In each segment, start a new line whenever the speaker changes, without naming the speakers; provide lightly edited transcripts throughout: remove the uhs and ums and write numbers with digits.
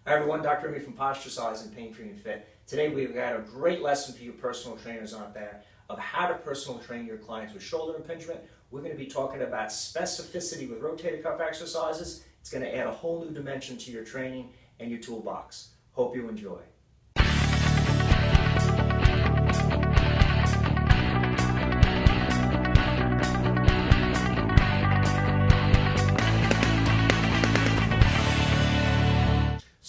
Hi everyone, Dr. Amy from Posture Size and Pain Free and Fit. Today we've got a great lesson for you personal trainers out there of how to personal train your clients with shoulder impingement. We're going to be talking about specificity with rotator cuff exercises. It's going to add a whole new dimension to your training and your toolbox. Hope you enjoy.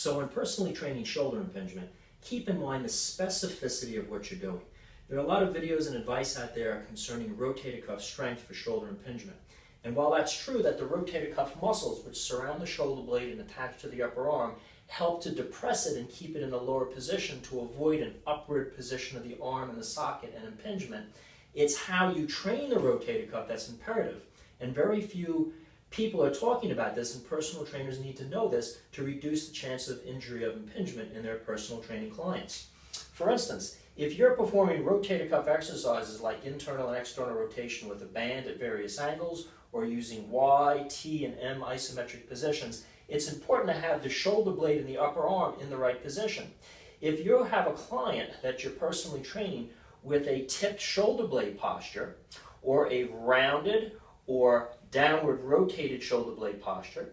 So when personally training shoulder impingement, keep in mind the specificity of what you're doing. There are a lot of videos and advice out there concerning rotator cuff strength for shoulder impingement. And while that's true that the rotator cuff muscles, which surround the shoulder blade and attach to the upper arm, help to depress it and keep it in a lower position to avoid an upward position of the arm in the socket and impingement, it's how you train the rotator cuff that's imperative. And very few people are talking about this, and personal trainers need to know this to reduce the chance of injury of impingement in their personal training clients. For instance, if you're performing rotator cuff exercises like internal and external rotation with a band at various angles, or using Y, T, and M isometric positions, it's important to have the shoulder blade and the upper arm in the right position. If you have a client that you're personally training with a tipped shoulder blade posture, or a rounded or downward rotated shoulder blade posture,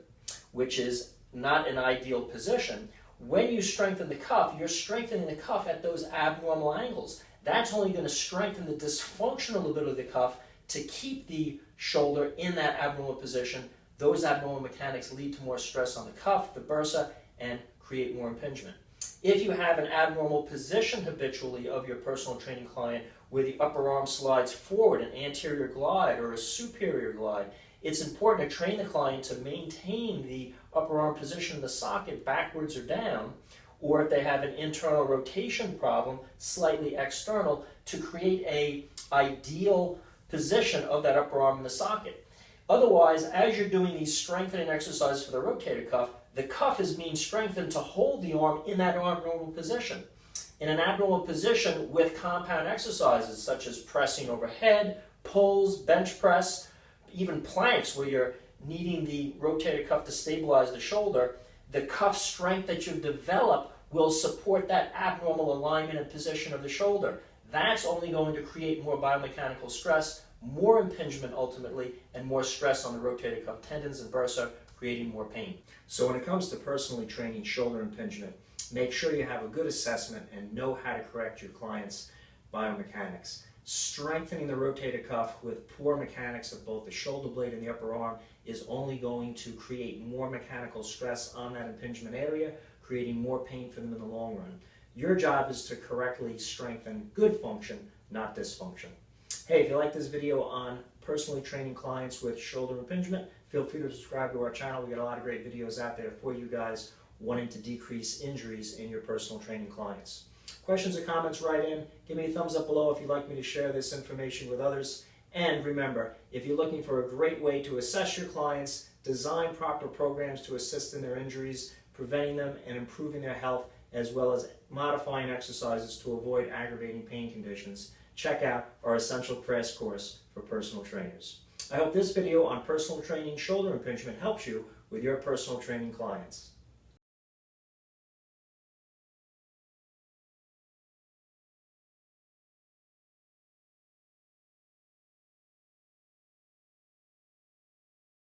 which is not an ideal position, when you strengthen the cuff, you're strengthening the cuff at those abnormal angles. That's only going to strengthen the dysfunctional ability of the cuff to keep the shoulder in that abnormal position. Those abnormal mechanics lead to more stress on the cuff, the bursa, and create more impingement. If you have an abnormal position habitually of your personal training client where the upper arm slides forward, an anterior glide or a superior glide, it's important to train the client to maintain the upper arm position in the socket backwards or down, or if they have an internal rotation problem, slightly external, to create an ideal position of that upper arm in the socket. Otherwise, as you're doing these strengthening exercises for the rotator cuff, the cuff is being strengthened to hold the arm in that abnormal position. In an abnormal position with compound exercises such as pressing overhead, pulls, bench press, even planks where you're needing the rotator cuff to stabilize the shoulder, the cuff strength that you've developed will support that abnormal alignment and position of the shoulder. That's only going to create more biomechanical stress, more impingement ultimately, and more stress on the rotator cuff tendons and bursa, creating more pain. So when it comes to personally training shoulder impingement, make sure you have a good assessment and know how to correct your client's biomechanics. Strengthening the rotator cuff with poor mechanics of both the shoulder blade and the upper arm is only going to create more mechanical stress on that impingement area, creating more pain for them in the long run. Your job is to correctly strengthen good function, not dysfunction. Hey, if you like this video on personally training clients with shoulder impingement, feel free to subscribe to our channel. We got a lot of great videos out there for you guys wanting to decrease injuries in your personal training clients. Questions or comments, write in. Give me a thumbs up below if you'd like me to share this information with others. And remember, if you're looking for a great way to assess your clients, design proper programs to assist in their injuries, preventing them and improving their health, as well as modifying exercises to avoid aggravating pain conditions, check out our Essential Crash course for personal trainers. I hope this video on personal training shoulder impingement helps you with your personal training clients.